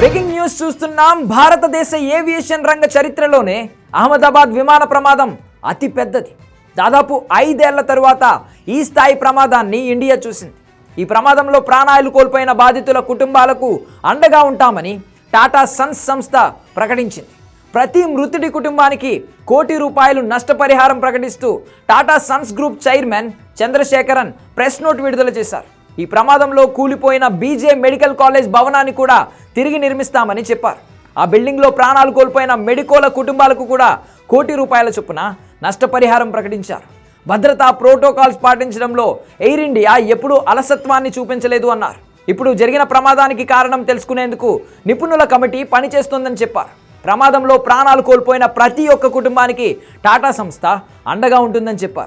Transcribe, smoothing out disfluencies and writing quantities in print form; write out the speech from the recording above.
Breaking news చూస్తున్నాం. భారతదేశ aviation రంగ చరిత్రలోనే అహ్మదాబాద్ విమాన ప్రమాదం అతి పెద్దది. దాదాపు 5 ఏళ్ల తరువాత ఈ స్థాయి ప్రమాదాన్ని ఇండియా చూసింది. ఈ ప్రమాదంలో ప్రాణాలు కోల్పోయిన బాధితుల కుటుంబాలకు అండగా ఉంటామని టాటా సన్స్ సంస్థ ప్రకటించింది. ప్రతి మృతుడి కుటుంబానికి ₹1 కోటి నష్టపరిహారం ప్రకటిస్తూ Tata Sons group chairman Chandrasekaran press note విడుదల చేశారు. ఈ ప్రమాదంలో కూలిపోయిన బీజే మెడికల్ కాలేజ్ భవనాన్ని కూడా తిరిగి నిర్మిస్తామని చెప్పారు. ఆ బిల్డింగ్లో ప్రాణాలు కోల్పోయిన మెడికోల కుటుంబాలకు కూడా ₹1 కోటి చొప్పున నష్టపరిహారం ప్రకటించారు. భద్రతా ప్రోటోకాల్స్ పాటించడంలో ఎయిర్ ఇండియా ఎప్పుడూ అలసత్వాన్ని చూపించలేదు అన్నారు. ఇప్పుడు జరిగిన ప్రమాదానికి కారణం తెలుసుకునేందుకు నిపుణుల కమిటీ పనిచేస్తోందని చెప్పారు. ప్రమాదంలో ప్రాణాలు కోల్పోయిన ప్రతి ఒక్క కుటుంబానికి టాటా సంస్థ అండగా ఉంటుందని చెప్పారు.